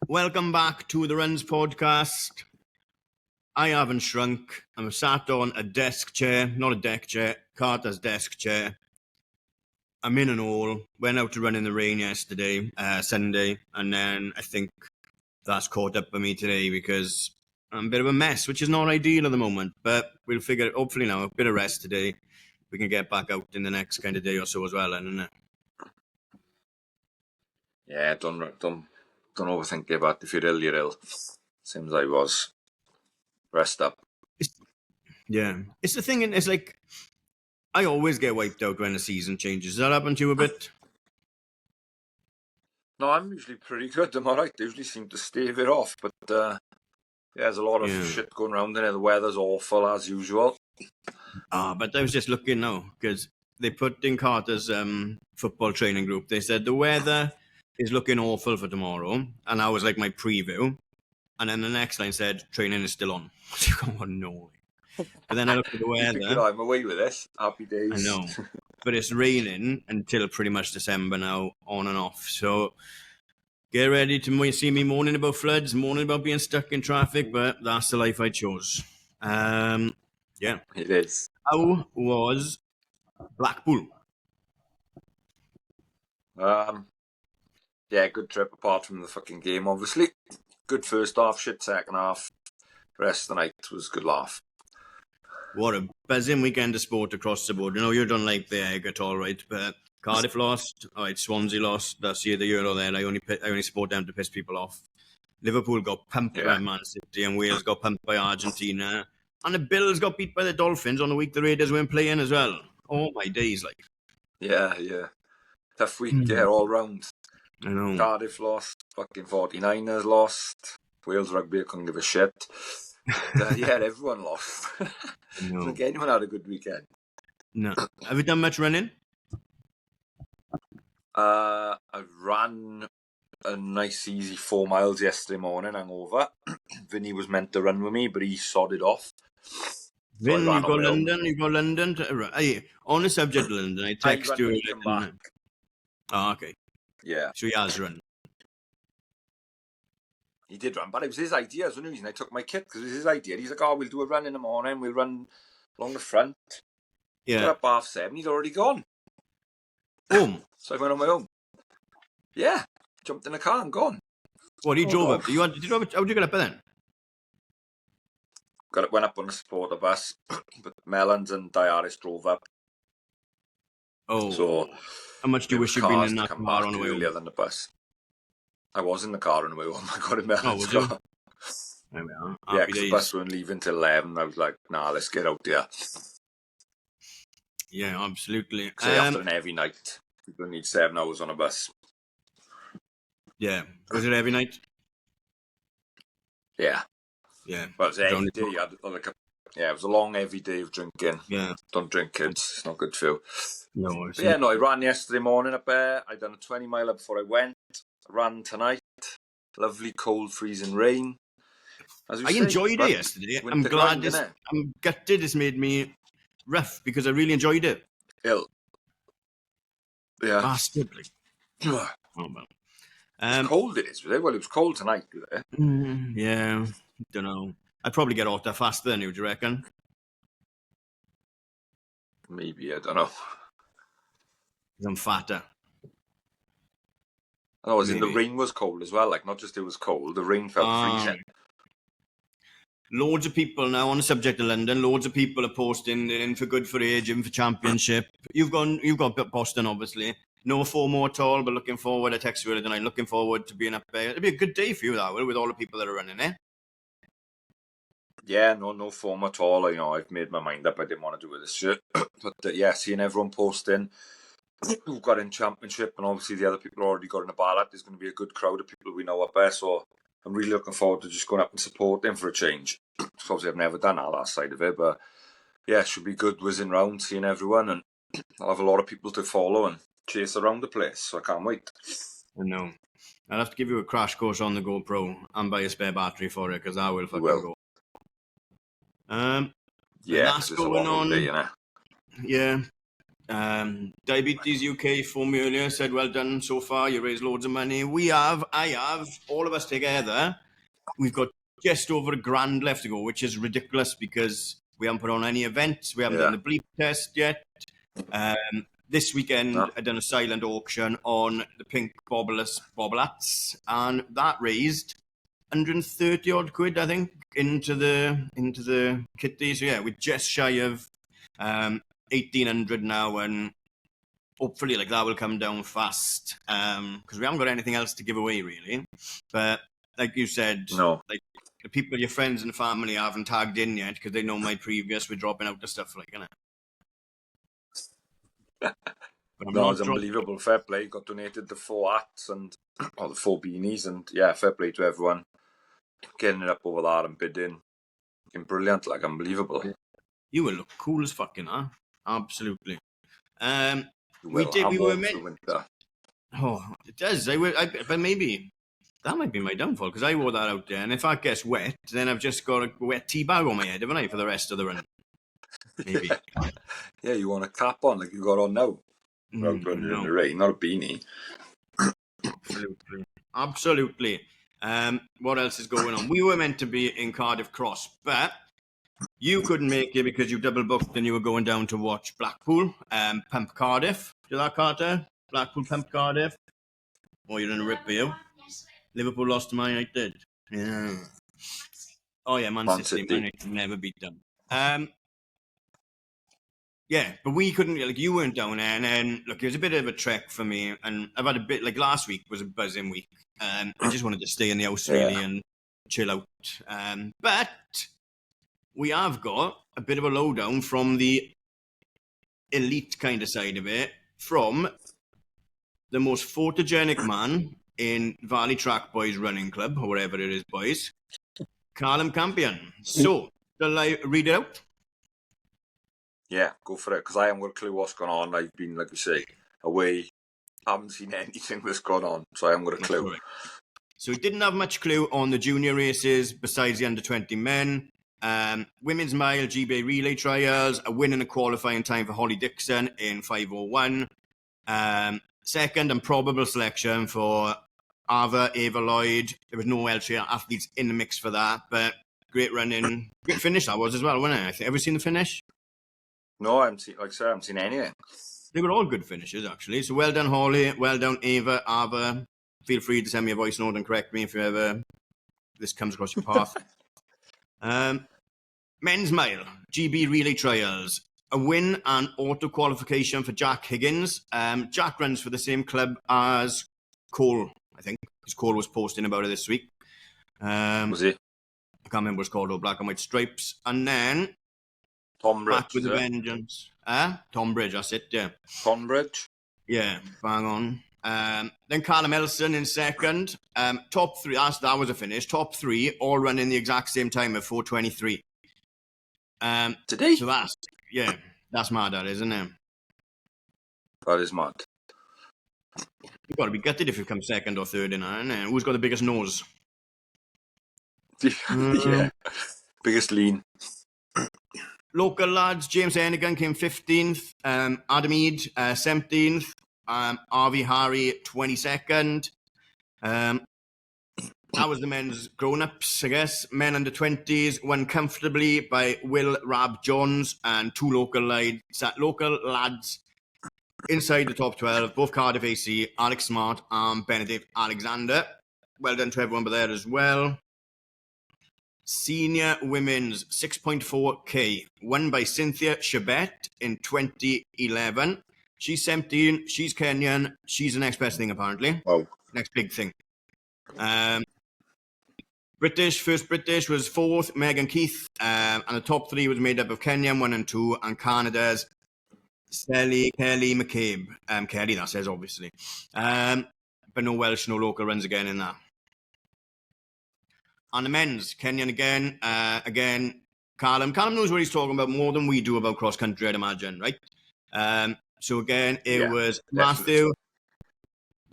Welcome back to the Runs podcast. I haven't shrunk. I'm sat on a desk chair, not a deck chair, Carter's desk chair. I'm in an hole. Went out to run in the rain yesterday, Sunday, and then I think that's caught up with me today because I'm a bit of a mess, which is not ideal at the moment. But we'll figure it. Hopefully now, a bit of rest today. We can get back out in the next kind of day or so as well, isn't it? Yeah, don't overthink it, but if you're ill, you're ill. Seems I was. Rest up. It's the thing, it's like, I always get wiped out when the season changes. Does that happen to you a bit? No, I'm usually pretty good. I'm all right. I usually seem to stave it off, but there's a lot of shit going around in there. The weather's awful as usual. But I was just looking now because they put in Carter's football training group. They said the weather is looking awful for tomorrow, and that was like my preview. And then the next line said training is still on. Oh no! But then I looked at the weather. I'm away with this. Happy days. I know, but it's raining until pretty much December now, on and off. So get ready to see me moaning about floods, moaning about being stuck in traffic. But that's the life I chose. Yeah, it is. How was Blackpool? Yeah, good trip apart from the fucking game, obviously. Good first half, shit second half. Rest of the night was a good laugh. What a buzzing weekend of sport across the board. You know, you don't like the egg at all, right? But Cardiff lost. All right, Swansea lost. That's the Euro there. I only support them to piss people off. Liverpool got pumped by Man City and Wales got pumped by Argentina. And the Bills got beat by the Dolphins on the week the Raiders weren't playing as well. Oh, my days, like. Yeah. Tough week, all round. I know. Cardiff lost. Fucking 49ers lost. Wales rugby couldn't give a shit. Everyone lost. I don't think anyone had a good weekend. No. Have you done much running? I ran a nice easy 4 miles yesterday morning, hungover. Vinny was meant to run with me, but he sodded off. Vin, you got London. On the subject of London, I text you. Back. Oh, okay. Yeah. So he has run. He did run, but it was his idea. That's the reason I took my kit, because it was his idea. He's like, we'll do a run in the morning. We'll run along the front. Yeah. Got up 7:30. He's already gone. Home? So I went on my own. Yeah. Jumped in the car and gone. What, you drove up? How'd you get up then? Went up on the supporter bus, but Mellons and Diaris drove up. Oh. So how much do you wish you'd been in that car on the way earlier than the bus? I was in the car on the way home. I got in Mellon's car. There we are. Yeah, because the bus weren't leaving till 11. I was like, nah, let's get out there. Yeah, absolutely. After an heavy night, people need 7 hours on a bus. Yeah. Was it every night? Yeah. Yeah. Well, it was every day. It was a long, heavy day of drinking. Yeah. Don't drink, kids. It's not good for you. No. I ran yesterday morning up there. I done a 20 miler before I went. I ran tonight. Lovely, cold, freezing rain. I enjoyed it yesterday. I'm glad I'm gutted this made me rough because I really enjoyed it. Ill. Yeah. Bastardly. Oh, well. It's cold it is, was it? Well, it was cold tonight, was it? Yeah, don't know. I'd probably get out there faster than you, do you reckon? Maybe, I don't know. I'm fatter. Oh, as in the rain was cold as well, like not just it was cold, the rain felt freezing. Loads of people now on the subject of London, loads of people are posting in for Good for Age, in for Championship. You've got Boston, obviously. No FOMO at all, but looking forward. I texted you earlier tonight, looking forward to being up there. It'll be a good day for you, that will, with all the people that are running there. Yeah, no FOMO at all. I've made my mind up. I didn't want to do it this year. But seeing everyone posting who've got in Championship, and obviously the other people already got in the ballot, there's going to be a good crowd of people we know up there. So I'm really looking forward to just going up and support them for a change. Obviously, I've never done that side of it, but yeah, it should be good whizzing round, seeing everyone, and I'll have a lot of people to follow and chase around the place, so I can't wait. I know. I'll have to give you a crash course on the GoPro and buy a spare battery for it, because I will fucking go. That's going on. Day, yeah. Diabetes UK phoned me earlier, said, well done so far, you raised loads of money. I have, all of us together, we've got just over £1,000 left to go, which is ridiculous because we haven't put on any events, we haven't done the bleep test yet. This weekend, I done a silent auction on the pink bobblats, and that raised 130 odd quid, I think, into the kitty. So yeah, we're just shy of 1,800 now, and hopefully like that will come down fast because we haven't got anything else to give away really. But like you said, like the people, your friends and family haven't tagged in yet because they know my previous, we're dropping out the stuff like, innit? No, it's unbelievable. Fair play. Got donated the 4 hats and the 4 beanies, and yeah, fair play to everyone getting it up over there and bidding. Brilliant, like unbelievable. You will look cool as fucking, huh? Absolutely. We were meant. Oh, it does. But maybe that might be my downfall because I wore that out there, and if that gets wet, then I've just got a wet tea bag on my head, haven't I, for the rest of the run? Maybe. Yeah, you want a cap on like you got on now. Running in the rain, not a beanie. Absolutely. What else is going on? We were meant to be in Cardiff Cross, but you couldn't make it because you double booked and you were going down to watch Blackpool, Pump Cardiff. Do that, Carter? Blackpool, Pump Cardiff. Oh, you're in a rip for you. Liverpool lost to Man United. Yeah. Oh yeah, Man City. Man United never beat them. Yeah, but we couldn't, like, you weren't down there, and then, look, it was a bit of a trek for me, and I've had a bit, like, last week was a buzzing week. I just wanted to stay in the house, really, and chill out. But we have got a bit of a lowdown from the elite kind of side of it, from the most photogenic man in Valley Track Boys Running Club, or whatever it is, boys, Callum Campion. So, shall I read it out? Yeah, go for it, because I haven't got a clue what's going on. I've been, like we say, away. Haven't seen anything that's gone on, so I haven't got a clue. Right. So we didn't have much clue on the junior races besides the under-20 men. Women's mile GB relay trials, a win and a qualifying time for Holly Dixon in 5:01. Second and probable selection for Ava Lloyd. There was no Welsh athletes in the mix for that, but great running. Great finish that was as well, wasn't it? I think. Have you seen the finish? No, I haven't seen anything. They were all good finishes, actually. So well done, Holly. Well done, Ava. Feel free to send me a voice note and correct me if this comes across your path. Men's mile, GB relay trials. A win and auto qualification for Jack Higgins. Jack runs for the same club as Cole, I think, because Cole was posting about it this week. Was he? I can't remember what it's called, or Black and White Stripes. And then Tonbridge, back with the vengeance. Tonbridge, that's it, yeah. Tonbridge? Yeah, bang on. Then Callum Elson in second. Top three, that was a finish. Top three, all running the exact same time at 4:23. Today? So that's mad, that is, isn't it? That is mad. You've got to be gutted if you come second or third in that, isn't it? Who's got the biggest nose? Yeah. Biggest lean. Local lads, James Hennigan came 15th, Adam Eade 17th, RV Harry 22nd. That was the men's grown-ups, I guess. Men under 20s won comfortably by Will Rab Johns and two local lads inside the top 12, both Cardiff AC, Alex Smart and Benedict Alexander. Well done to everyone there as well. Senior women's 6.4K, won by Cynthia Chabet in 2011. She's 17, she's Kenyan, she's the next best thing apparently. Wow. Next big thing. First British was fourth, Megan Keith, and the top three was made up of Kenyan 1 and 2 and Canada's Kelly McCabe. Kelly, that says obviously. But no Welsh, no local runs again in that. On the men's, Kenyan again, Callum. Callum knows what he's talking about more than we do about cross-country, I'd imagine, right? So again, it was Matthew.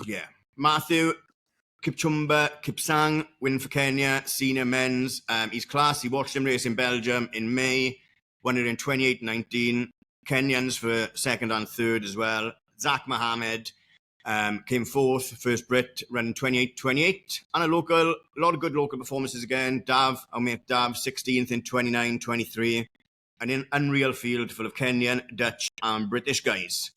Yeah. Matthew Kipchumba Kipsang, win for Kenya, senior men's. He's class. He watched him race in Belgium in May, won it in 28-19. Kenyans for second and third as well. Zach Mohammed came fourth, first Brit, running 28.28. And a lot of good local performances again. Dav, our mate Dav, 16th in 29.23. An unreal field full of Kenyan, Dutch, and British guys.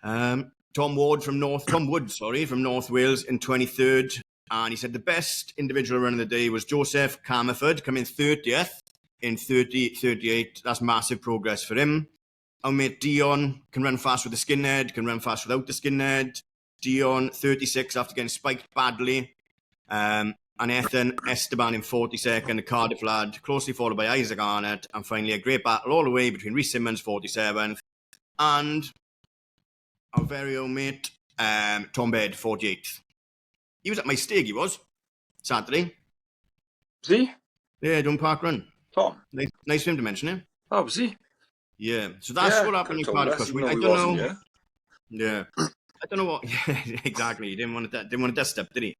Tom Wood from North Wales in 23rd. And he said the best individual run of the day was Joseph Camerford, coming 30th in 30.38. That's massive progress for him. Our mate Dion can run fast with the skinhead, can run fast without the skinhead. Dion, 36 after getting spiked badly. And Ethan Esteban in 42nd, a Cardiff lad, closely followed by Isaac Arnott. And finally, a great battle all the way between Rhys Simmons, 47th, and our very own mate, Tom Baird, 48th. He was at my stag, he was, Saturday. Was he? Yeah, doing park run. Tom? Nice for him to mention it. Oh, was he? Yeah, so that's what happened in Cardiff. I don't know. Yeah. I don't know what. Yeah, exactly. He didn't want to dust up, did he?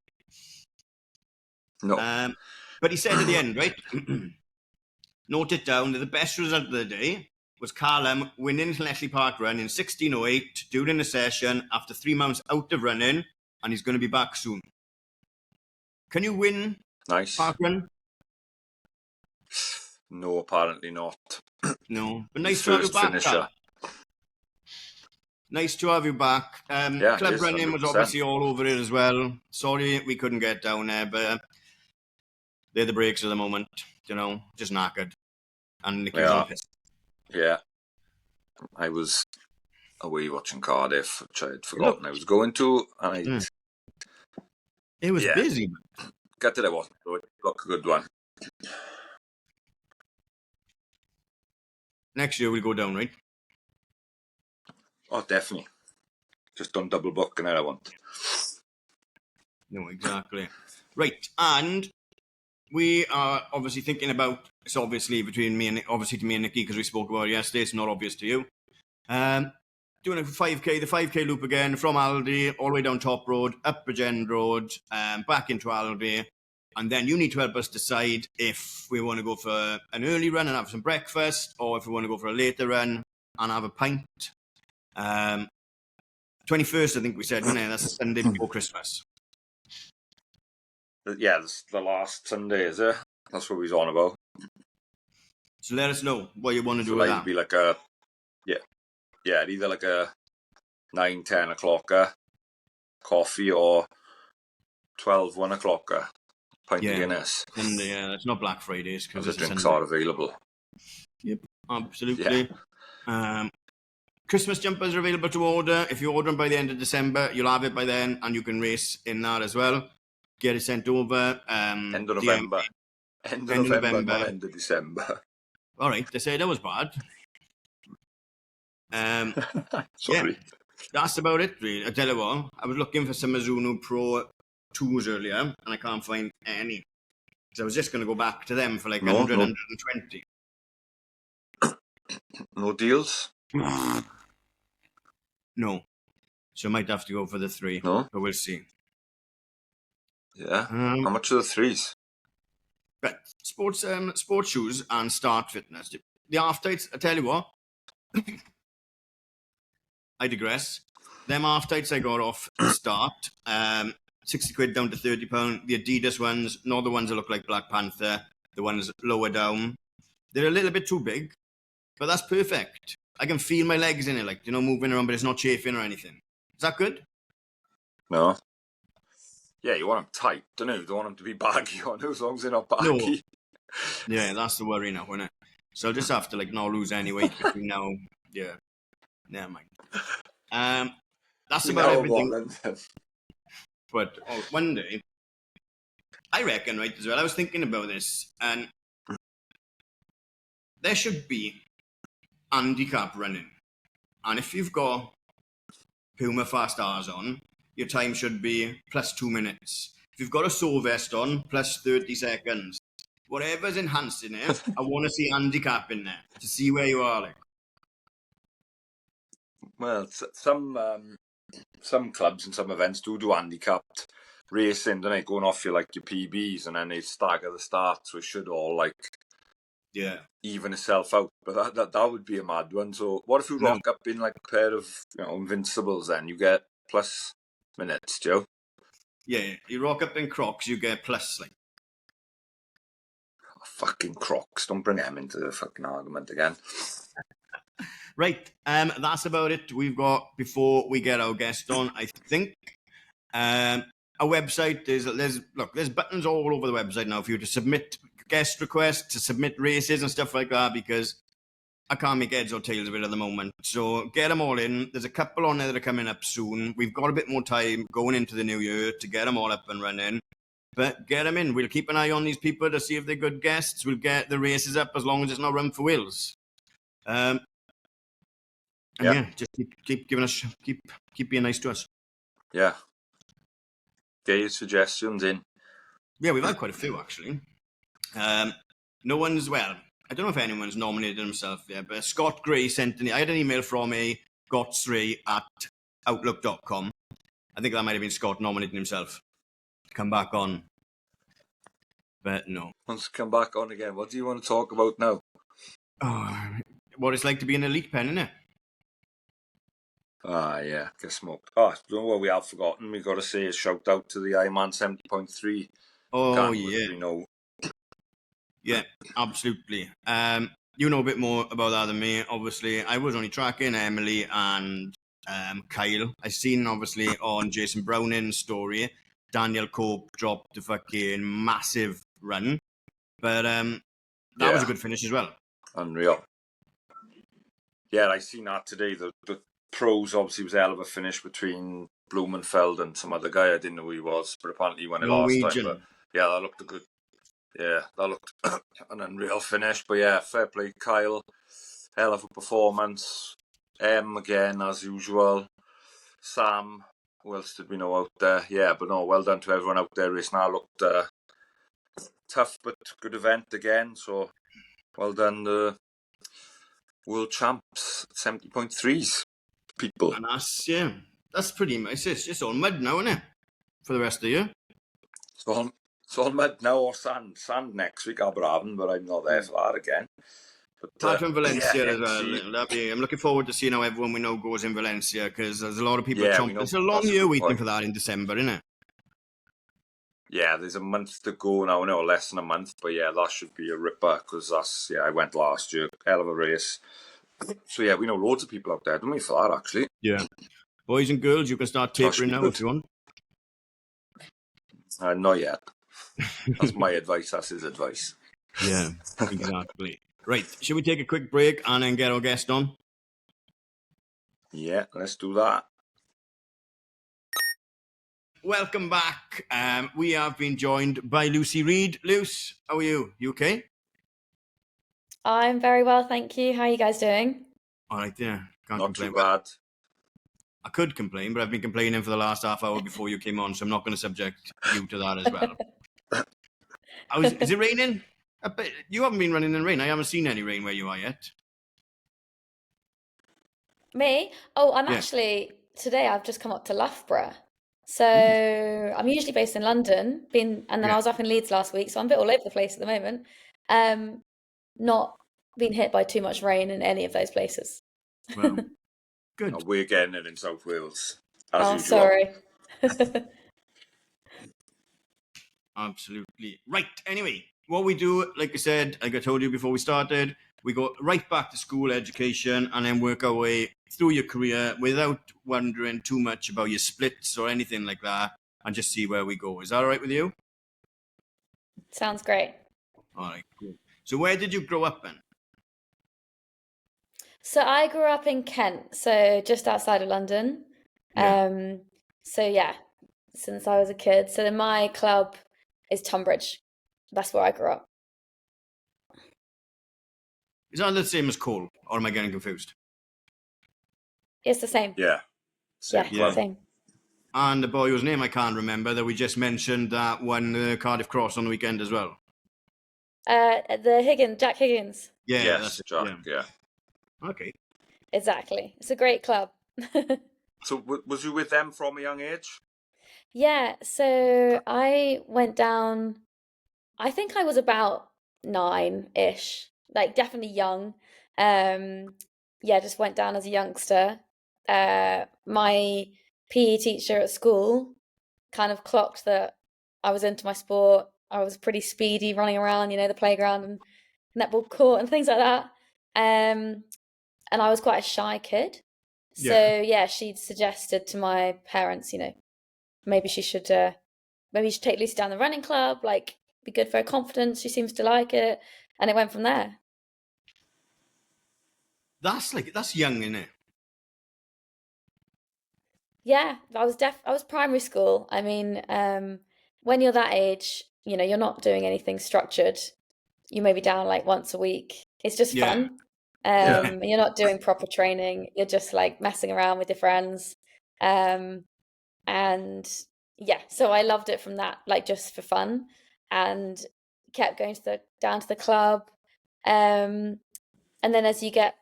No. But he said at the end, right? Note it down that the best result of the day was Callum winning Leslie Park Run in 16.08 during the session after 3 months out of running, and he's going to be back soon. Can you win Park Run? No, apparently not. No, but nice to have you back, Callum. Nice to have you back. Club running was obviously all over it as well. Sorry we couldn't get down there, but they're the breaks at the moment, just knackered. And Nicky's on piss. Yeah. I was away watching Cardiff, which I had forgotten I was going to. And it was busy. Gutted I wasn't, so it looked a good one. Next year we'll go down, right? Oh, definitely. Just don't double book and I want. No, exactly. Right, and we are obviously thinking about, it's obviously between me and Nicky, because we spoke about it yesterday, it's not obvious to you. Doing a 5K, the 5K loop again, from Aldi, all the way down Top Road, up Bridgend Road, back into Aldi, and then you need to help us decide if we want to go for an early run and have some breakfast, or if we want to go for a later run and have a pint. 21st, I think we said, wasn't it? That's the Sunday before Christmas. Yeah, that's the last Sunday, is it? That's what we was on about. So let us know what you want to do with that. It'd be like either like a 9-10 o'clock coffee or 12-1 o'clock pint of Guinness. And it's not Black Fridays because the drinks are available. Yep, absolutely. Yeah. Christmas jumpers are available to order. If you order them by the end of December, you'll have it by then, and you can race in that as well. Get it sent over. End of November. End of November, not end of December. All right, they say that was bad. Sorry. Yeah, that's about it, really. I tell you what, I was looking for some Mizuno Pro 2s earlier, and I can't find any. Because I was just going to go back to them for like 100, 120. No deals? No. So I might have to go for the 3. No? But we'll see. Yeah. How much are the 3s? But sports shoes and Start Fitness. The half tights, I tell you what. I digress. Them half tights I got off the Start. 60 quid down to £30. The Adidas ones, not the ones that look like Black Panther. The ones lower down. They're a little bit too big. But that's perfect. I can feel my legs in it, like, moving around, but it's not chafing or anything. Is that good? No. Yeah, you want them tight, don't you? You don't want them to be baggy on you, as long as they're not baggy. No. Yeah, that's the worry now, isn't it? So I'll just have to, not lose any weight between now. Yeah. Never mind. That's about everything. But one day, I reckon, right, as well, I was thinking about this, and there should be handicap running. And if you've got Puma Fast R's on, your time should be plus 2 minutes. If you've got a soul vest on, plus 30 seconds. Whatever's enhancing it, I want to see handicap in there to see where you are. Well, some clubs and some events do handicapped racing, don't they? Going off your PBs, and then they stagger the starts, so it should all even itself out. But that would be a mad one. So what if you rock up in like a pair of Invincibles? Then you get plus minutes, Joe. Yeah, you rock up in Crocs, you get plus like. Oh, fucking Crocs! Don't bring them into the fucking argument again. Right, that's about it. We've got, before we get our guest on, I think, our website there's buttons all over the website now for you to submit guest requests, to submit races and stuff like that, because I can't make heads or tails of it at the moment. So get them all in. There's a couple on there that are coming up soon. We've got a bit more time going into the new year to get them all up and running. But get them in. We'll keep an eye on these people to see if they're good guests. We'll get the races up as long as it's not run for Wales. And just keep giving us, keep being nice to us. Yeah. Get your suggestions in. Yeah, we've had quite a few actually. No one's, well, I don't know if anyone's nominated himself yet, but Scott Gray sent I had an email from a gotsray@outlook.com. I think that might have been Scott nominating himself to come back on. But no. Wants to come back on again. What do you want to talk about now? Oh, what it's like to be an elite pen, isn't it? Yeah, get smoked. Oh, don't know what we have forgotten. We got to say a shout out to the Ironman 70.3. Oh, yeah. We know. Yeah, absolutely. You know a bit more about that than me, obviously. I was only tracking Emily and Kyle. I seen, obviously, on Jason Browning's story, Daniel Cope dropped a fucking massive run. But that was a good finish as well. Unreal. Yeah, I seen that today. The pros obviously was a hell of a finish between Blumenfeld and some other guy. I didn't know who he was, but apparently he won it last time. But yeah, that looked good. Yeah, that looked an unreal finish. But yeah, fair play, Kyle. Hell of a performance. Again, as usual. Sam, who else did we know out there? Yeah, but no, well done to everyone out there. Race now looked tough, but good event again. So well done, the world champs, 70.3s people. And that's pretty much it. It's just all mud now, isn't it? For the rest of the year. It's all mud now or sand. Sand next week, Aberhaven, but I'm not there for that again. Apart from Valencia as well. I'm looking forward to seeing how everyone we know goes in Valencia, because there's a lot of people chomping. It's a long year waiting for that in December, isn't it? Yeah, there's a month to go now, no, less than a month, but yeah, that should be a ripper, because I went last year, hell of a race. So yeah, we know loads of people out there, don't we, for that, actually? Yeah. Boys and girls, you can start tapering now if you want. Not yet. That's my advice, that's his advice. Yeah, exactly. Right, should we take a quick break and then get our guest on? Yeah, let's do that. Welcome back. We have been joined by Lucy Reid. Luce, how are you? You okay? I'm very well, thank you. How are you guys doing? All right, yeah. Can't complain. Not too bad. I could complain, but I've been complaining for the last half hour before you came on, so I'm not going to subject you to that as well. Is it raining? You haven't been running in rain. I haven't seen any rain where you are yet. Me? Oh, I'm actually, today I've just come up to Loughborough. So I'm usually based in London, and then I was up in Leeds last week, so I'm a bit all over the place at the moment. Not been hit by too much rain in any of those places. Well, good. Oh, we're getting it in South Wales, as usual. Sorry. Absolutely. Right, anyway, what we do, like I said, like I told you before we started, we go right back to school education and then work our way through your career without wondering too much about your splits or anything like that, and just see where we go. Is that all right with you? Sounds great. All right, cool. So where did you grow up then? So I grew up in Kent, so just outside of London. So yeah, since I was a kid. So then my club is Tunbridge. That's where I grew up. Is that the same as Cole, or am I getting confused? It's the same. Yeah. Same. And the boy whose name I can't remember that we just mentioned that won the Cardiff Cross on the weekend as well. Jack Higgins. Yeah, yes, that's Jack, yeah. Okay. Exactly. It's a great club. So was you with them from a young age? Yeah, so I went down, I think I was about 9-ish, like definitely young. Yeah, just went down as a youngster. My PE teacher at school kind of clocked that I was into my sport. I was pretty speedy running around, the playground and netball court and things like that. And I was quite a shy kid. So yeah, she'd suggested to my parents, maybe she should take Lucy down the running club, like be good for her confidence. She seems to like it. And it went from there. That's young, isn't it? Yeah, I was primary school. I mean, when you're that age, you're not doing anything structured. You may be down like once a week. It's just fun. You're not doing proper training. You're just like messing around with your friends. And yeah, so I loved it from that, like just for fun, and kept going down to the club. And then as you get,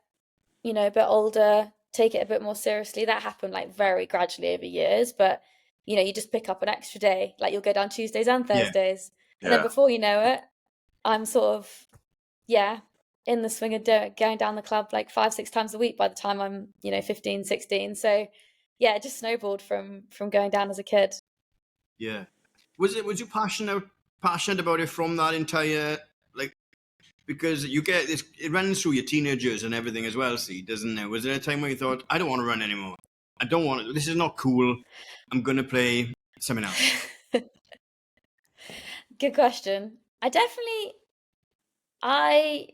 a bit older, take it a bit more seriously. That happened like very gradually over years, but you just pick up an extra day. Like you'll go down Tuesdays and Thursdays, and then before you know it, I'm sort of in the swing of going down the club like 5-6 times a week by the time I'm 15, 16. So yeah, it just snowballed from going down as a kid. Yeah. Was you passionate about it from that entire, like, because you get this, it runs through your teenagers and everything as well, see, doesn't it? Was there a time where you thought, I don't want to run anymore? I don't want to, this is not cool. I'm going to play something else. Good question. I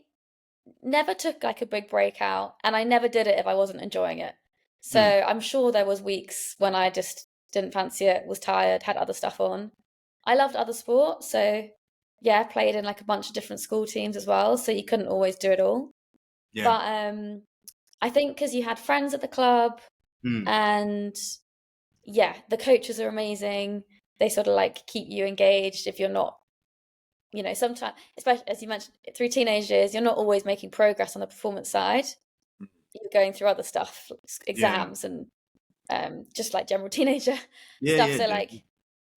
never took like a big breakout, and I never did it if I wasn't enjoying it. So I'm sure there was weeks when I just didn't fancy it, was tired, had other stuff on. I loved other sports, so yeah, played in like a bunch of different school teams as well, so you couldn't always do it all. Yeah. But I think because you had friends at the club, and yeah, the coaches are amazing. They sort of like keep you engaged if you're not, sometimes, especially as you mentioned, through teenage years, you're not always making progress on the performance side. You're going through other stuff, exams and just like general teenager stuff. So like,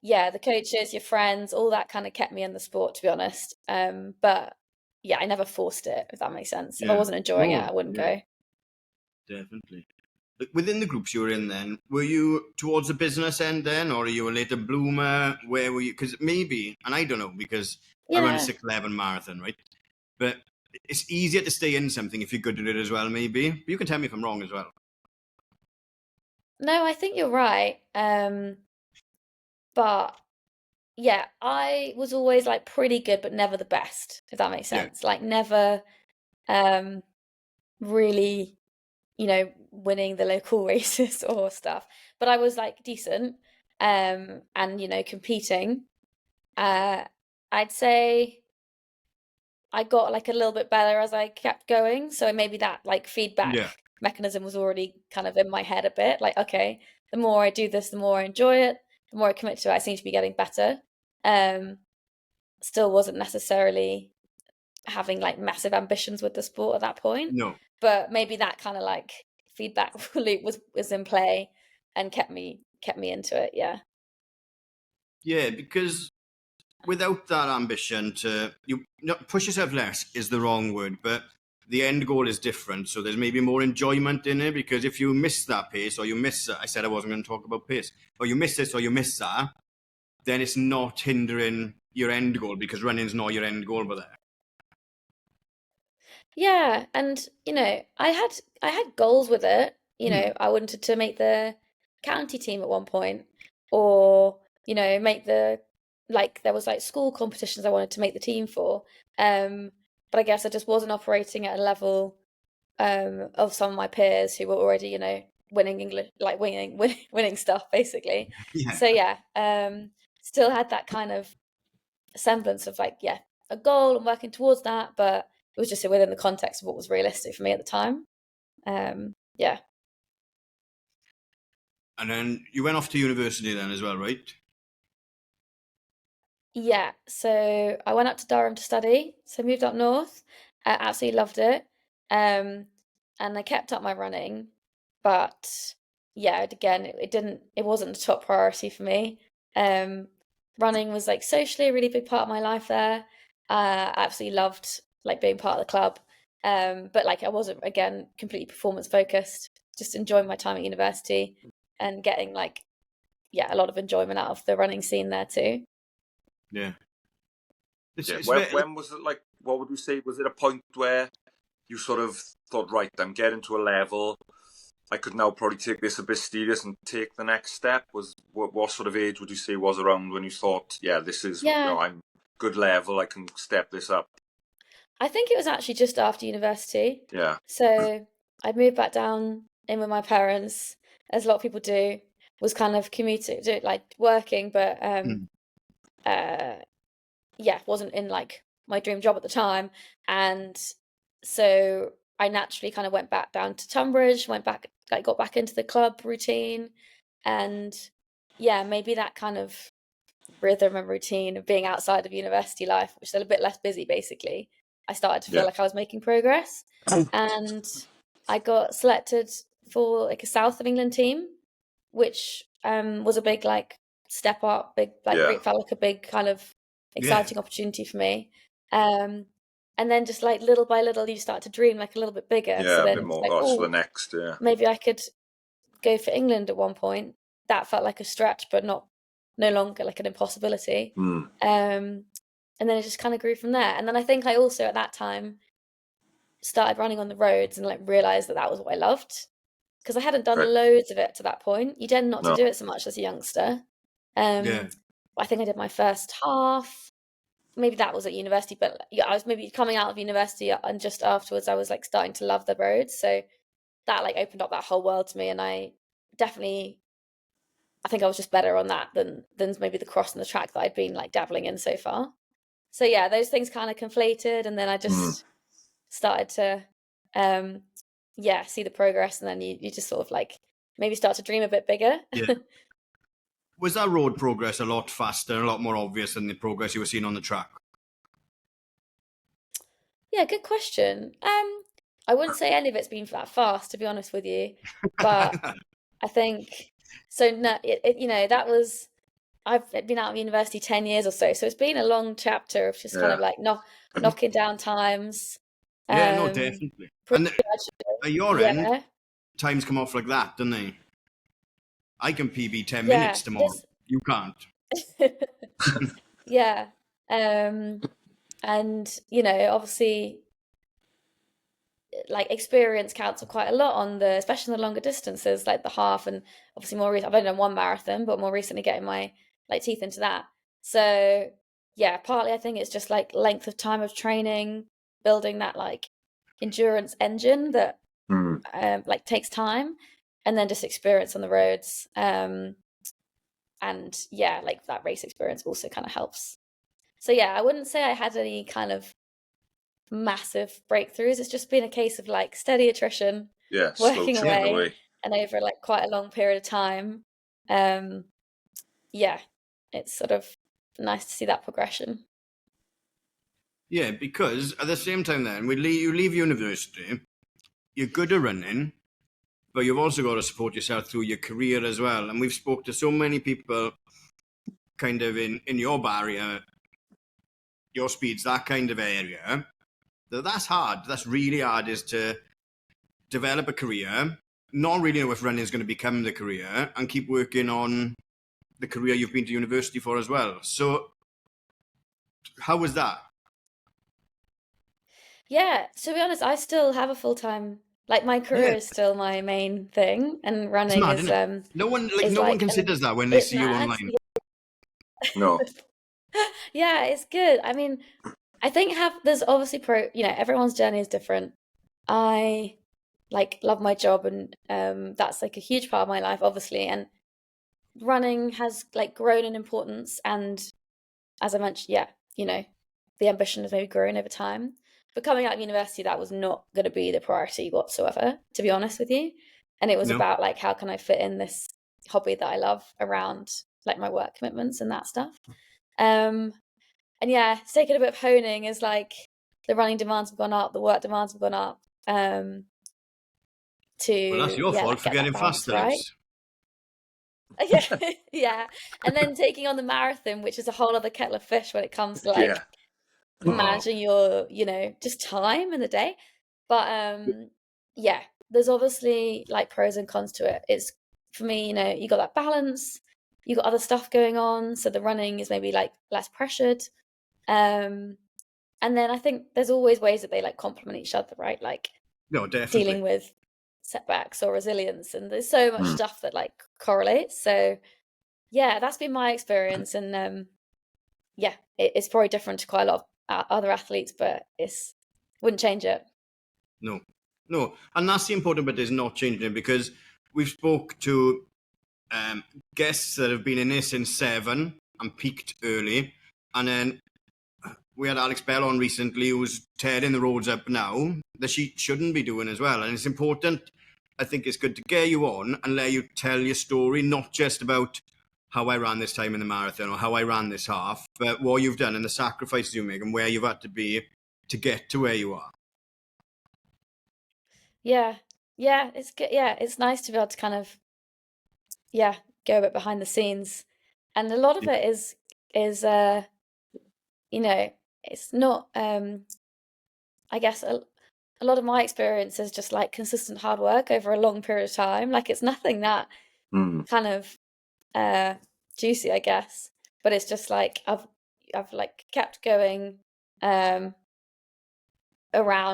the coaches, your friends, all that kind of kept me in the sport, to be honest. But yeah, I never forced it, if that makes sense. If I wasn't enjoying it, I wouldn't go. Definitely. Within the groups you were in then, were you towards the business end then, or are you a later bloomer? Where were you? Because maybe, and I don't know, because I run a 6:11 marathon, right? But it's easier to stay in something if you're good at it as well, maybe. But you can tell me if I'm wrong as well. No, I think you're right. But yeah, I was always like pretty good, but never the best, if that makes sense. Like never really, winning the local races or stuff. But I was like decent, and competing. I'd say I got like a little bit better as I kept going. So maybe that like feedback mechanism was already kind of in my head a bit. Like, okay, the more I do this, the more I enjoy it, the more I commit to it, I seem to be getting better. Still wasn't necessarily having like massive ambitions with the sport at that point. No. But maybe that kind of like feedback loop was in play and kept me into it. Yeah. Yeah, because without that ambition push yourself less is the wrong word, but the end goal is different. So there's maybe more enjoyment in it, because if you miss that pace, or you miss, I said I wasn't going to talk about pace, or you miss this or you miss that, then it's not hindering your end goal, because running's not your end goal, but there. Yeah, and I had goals with it. I wanted to make the county team at one point, or make there was like school competitions I wanted to make the team for. But I guess I just wasn't operating at a level of some of my peers who were already winning English, like winning stuff basically. So yeah, still had that kind of semblance of like a goal and working towards that, but it was just within the context of what was realistic for me at the time. Yeah. And then you went off to university then as well, right? Yeah, so I went up to Durham to study, so moved up north. I absolutely loved it. And I kept up my running, but yeah, again, it wasn't the top priority for me. Running was like socially a really big part of my life there. I absolutely loved like being part of the club. But like I wasn't, again, completely performance focused, just enjoying my time at university and getting like, yeah, a lot of enjoyment out of the running scene there too. Yeah. When was it, like, what would you say, was it a point where you sort of thought, right, I'm getting to a level, I could now probably take this a bit serious and take the next step? What sort of age would you say was around when you thought, yeah, this is, I'm good level, I can step this up? I think it was actually just after university. Yeah. So I moved back down in with my parents, as a lot of people do, was kind of commuting, like working, but yeah, wasn't in like my dream job at the time. And so I naturally kind of went back down to Tunbridge, got back into the club routine. And yeah, maybe that kind of rhythm and routine of being outside of university life, which is a bit less busy basically, I started to feel like I was making progress. And I got selected for like a South of England team, which was a big like step up, felt like a big kind of exciting opportunity for me. And then just like little by little you start to dream like a little bit bigger. Yeah, so then a bit more, it's like, the next, maybe I could go for England at one point. That felt like a stretch, but no longer like an impossibility. And then it just kind of grew from there. And then I think I also at that time started running on the roads and like realized that was what I loved, because I hadn't done loads of it to that point. You tend not to do it so much as a youngster. I think I did my first half. Maybe that was at university, but yeah, I was maybe coming out of university, and just afterwards I was like starting to love the roads. So that like opened up that whole world to me, and I think I was just better on that than maybe the cross and the track that I'd been like dabbling in so far. So yeah, those things kind of conflated, and then I just started to see the progress, and then you just sort of like maybe start to dream a bit bigger. Was that road progress a lot faster, a lot more obvious than the progress you were seeing on the track? Yeah, good question. I wouldn't say any of it's been that fast, to be honest with you, but I think so. No, that was, I've been out of university 10 years or so it's been a long chapter of just kind of like knocking down times. Yeah, no, definitely. And at your end, times come off like that, don't they? I can PB 10 minutes tomorrow. You can't. Yeah. And obviously like experience counts quite a lot on especially on the longer distances, like the half, and obviously I've only done one marathon, but more recently getting my like teeth into that. So yeah, partly I think it's just like length of time of training, building that like endurance engine that like takes time, and then just experience on the roads. And yeah, like that race experience also kind of helps. So yeah, I wouldn't say I had any kind of massive breakthroughs. It's just been a case of like steady attrition, working away, and over like quite a long period of time. Yeah, it's sort of nice to see that progression. Yeah, because at the same time then, you leave university, you're good at running, but you've also got to support yourself through your career as well. And we've spoke to so many people kind of in your barrier, your speeds, that kind of area, that's hard. That's really hard, is to develop a career, not really know if running is going to become the career, and keep working on the career you've been to university for as well. So how was that? Yeah, to be honest, I still have a full-time, like my career is still my main thing, and running mad, is no one considers that when they see you online. No. Yeah, it's good. I mean, I think there's obviously everyone's journey is different. I like love my job, and that's like a huge part of my life, obviously, and running has like grown in importance, and as I mentioned, the ambition has maybe grown over time. But coming out of university, that was not going to be the priority whatsoever, to be honest with you. And it was about like, how can I fit in this hobby that I love around like my work commitments and that stuff. And yeah, it's taken a bit of honing, as like the running demands have gone up, the work demands have gone up. Well, that's your fault for getting faster. Right? Yeah. And then taking on the marathon, which is a whole other kettle of fish when it comes to like managing your, just time in the day. But yeah, there's obviously like pros and cons to it. It's, for me, you got that balance, you got other stuff going on, so the running is maybe like less pressured. And then I think there's always ways that they like complement each other, right? Like No, definitely. dealing with setbacks or resilience, and there's so much stuff that like correlates. So yeah, that's been my experience, and yeah, it's probably different to quite a lot of other athletes, but wouldn't change it. No, and that's the important bit, is not changing it, because we've spoke to guests that have been in this since 7 and peaked early, and then we had Alex Bell on recently, who's tearing the roads up now, that she shouldn't be doing as well. And it's important, I think it's good to get you on and let you tell your story, not just about how I ran this time in the marathon or how I ran this half, but what you've done and the sacrifices you make and where you've had to be to get to where you are. Yeah, it's good. Yeah, it's nice to be able to kind of, go a bit behind the scenes, and a lot of it is it's not. I guess a lot of my experience is just like consistent hard work over a long period of time. Like it's nothing that kind of juicy, I guess, but it's just like I've like kept going around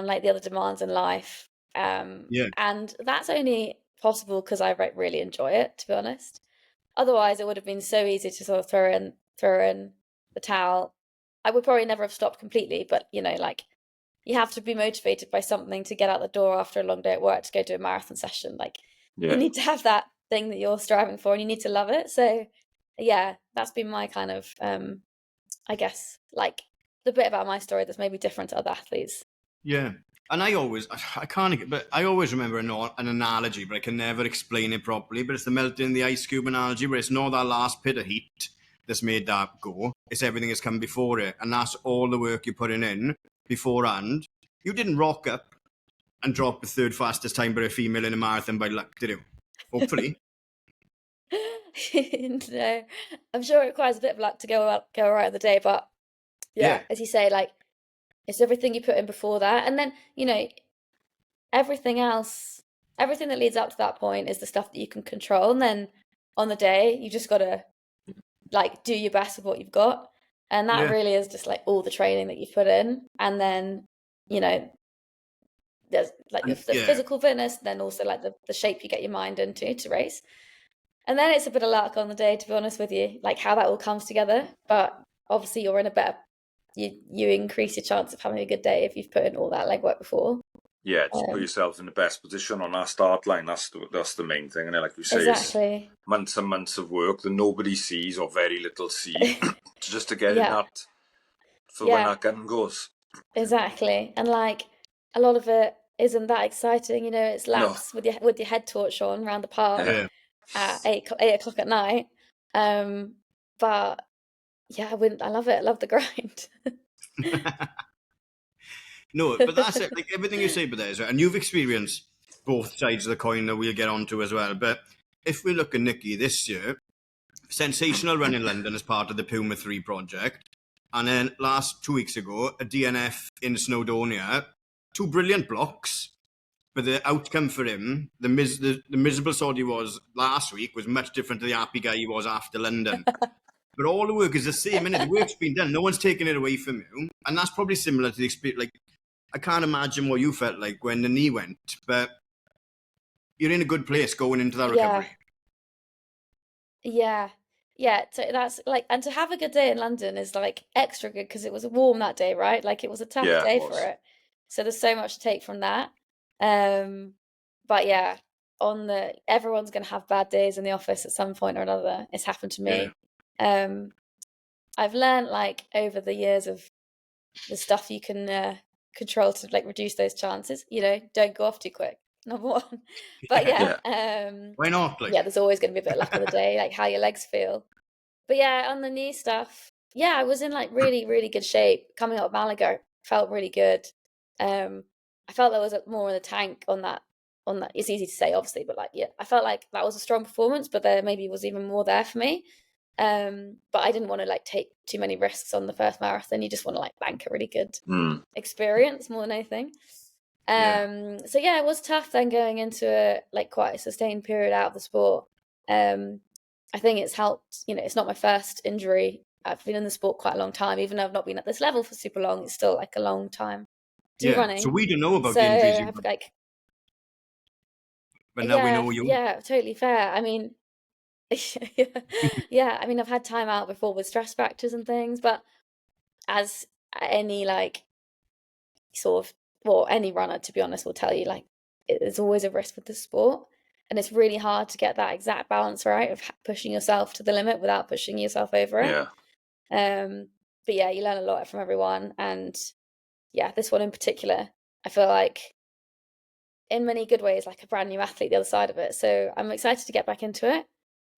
like the other demands in life. And that's only possible because I really enjoy it, to be honest. Otherwise, it would have been so easy to sort of throw in the towel. I would probably never have stopped completely, but like you have to be motivated by something to get out the door after a long day at work to go do a marathon session. Like you need to have that thing that you're striving for, and you need to love it. So yeah, that's been my kind of I guess like the bit about my story that's maybe different to other athletes. Yeah. And I can't, but I always remember an analogy, but I can never explain it properly. But it's the melting in the ice cube analogy, where it's not that last bit of heat that's made that go. It's everything that's come before it. And that's all the work you're putting in beforehand. You didn't rock up and drop the third fastest time by a female in a marathon by luck, did you? Hopefully. No, I'm sure it requires a bit of luck to go right on the day, but yeah, as you say, like it's everything you put in before that, and then everything else, everything that leads up to that point is the stuff that you can control, and then on the day you just gotta like do your best with what you've got, and that really is just like all the training that you've put in, and then there's like the physical fitness, then also like the shape you get your mind into to race. And then it's a bit of luck on the day, to be honest with you, like how that all comes together. But obviously you're in a better, you increase your chance of having a good day if you've put in all that legwork before. Yeah, just put yourself in the best position on that start line. That's the main thing, and like we say, exactly. It's months and months of work that nobody sees or very little see, just to get in that for when that gun goes. Exactly, and like a lot of it isn't that exciting. It's laps with your head torch on around the park at 8 o'clock at night. But yeah, I love it. I love the grind. No, but that's it. Like everything you say, but there's right, and you've experienced both sides of the coin that we'll get onto as well. But if we look at Nikki this year, sensational run in London as part of the Puma 3 project, and then last 2 weeks ago a DNF in Snowdonia, 2 brilliant blocks. But the outcome for him, the miserable sod he was last week, was much different to the happy guy he was after London. But all the work is the same, innit? The work's been done. No one's taking it away from you. And that's probably similar to the experience. Like, I can't imagine what you felt like when the knee went, but you're in a good place going into that recovery. Yeah. So that's like, and to have a good day in London is like extra good because it was warm that day, right? Like it was a tough day for it. So there's so much to take from that. But yeah, everyone's going to have bad days in the office at some point or another. It's happened to me. I've learned like over the years of the stuff you can control to like reduce those chances. Don't go off too quick. Number one. But why not? Like, there's always going to be a bit of luck on the day, like how your legs feel. But yeah, on the knee stuff, I was in like really, really good shape coming up Malaga. Felt really good. I felt there was more in the tank on that. It's easy to say, obviously, but like, I felt like that was a strong performance, but there maybe was even more there for me. But I didn't want to like take too many risks on the first marathon. You just want to like bank a really good experience more than anything. So yeah, it was tough then going into quite a sustained period out of the sport. I think it's helped, it's not my first injury. I've been in the sport quite a long time, even though I've not been at this level for super long. It's still like a long time to be running. So we don't know about so the injuries you've I've had, but now we know you. Yeah, totally fair. I mean, yeah, I mean, I've had time out before with stress fractures and things, but as any any runner, to be honest, will tell you, there's always a risk with the sport, and it's really hard to get that exact balance right of pushing yourself to the limit without pushing yourself over it. But yeah, you learn a lot from everyone, and yeah, this one in particular, I feel like in many good ways like a brand new athlete the other side of it. So I'm excited to get back into it.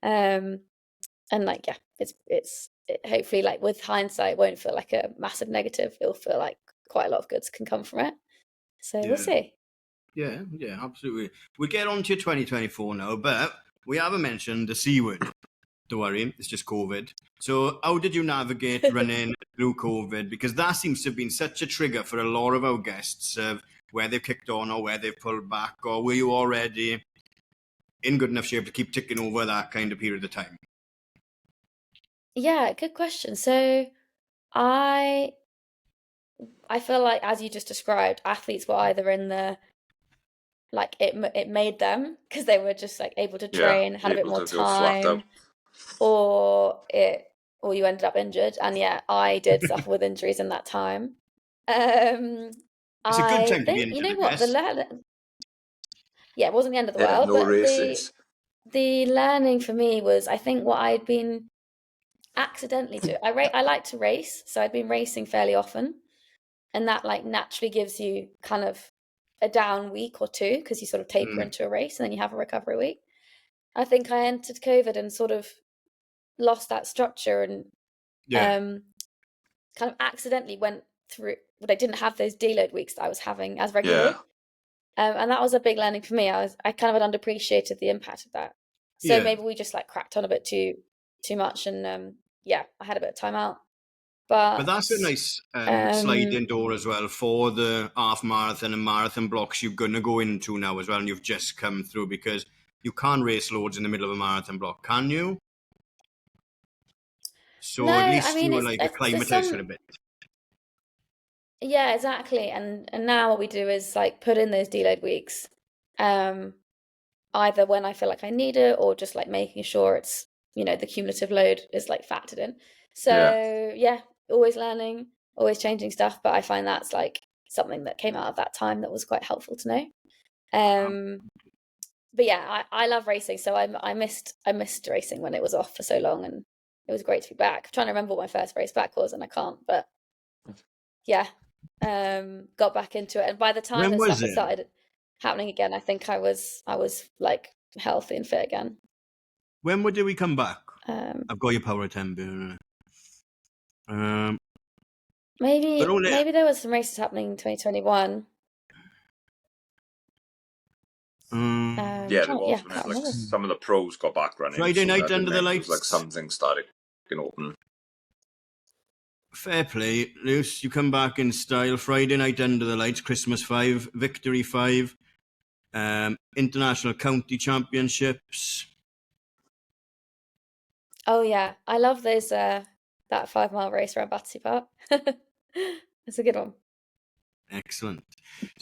And it's hopefully, with hindsight, it won't feel like a massive negative. It'll feel like quite a lot of goods can come from it. So we'll see. Yeah, absolutely. We'll get on to 2024 now, but we haven't mentioned the C word. Don't worry, it's just COVID. So how did you navigate running through COVID? Because that seems to have been such a trigger for a lot of our guests of where they've kicked on or where they've pulled back, or were you already in good enough shape to keep ticking over that kind of period of time? Yeah, good question. So I feel like, as you just described, athletes were either in the it made them because they were just able to train, had a bit more time, or you ended up injured. And yeah, I did suffer with injuries in that time. It's a good time to be injured, you know what, it wasn't the end of the world, no but races. the learning for me was, I think, what I'd been accidentally doing. I like to race, so I'd been racing fairly often, and that naturally gives you kind of a down week or two because you sort of taper into a race and then you have a recovery week. I think I entered COVID and sort of lost that structure and kind of accidentally went through, but I didn't have those deload weeks that I was having as regularly. And that was a big learning for me. I kind of had underappreciated the impact of that. So maybe we just cracked on a bit too much, and I had a bit of time out. But that's a nice sliding door as well for the half marathon and marathon blocks you're going to go into now as well, and you've just come through, because you can't race loads in the middle of a marathon block, can you? So no, at least I mean, you were acclimatized for a bit. Yeah, exactly. And now what we do is put in those deload weeks, either when I feel like I need it, or just making sure it's, the cumulative load is factored in. So yeah, always learning, always changing stuff. But I find that's something that came out of that time that was quite helpful to know. But yeah, I love racing, so I missed racing when it was off for so long, and it was great to be back. I'm trying to remember what my first race back was, and I can't. But yeah, got back into it, and by the time the stuff started happening again, I think I was healthy and fit again. When did we come back? I've got your power attempt. Maybe there was some races happening in 2021. There was when some of the pros got back running. Friday night under the lights. Some things started open. Fair play, Luce. You come back in style. Friday night under the lights, Christmas 5, Victory 5, International County Championships. Oh yeah, I love those. That 5-mile race around Battersea Park. It's a good one. Excellent.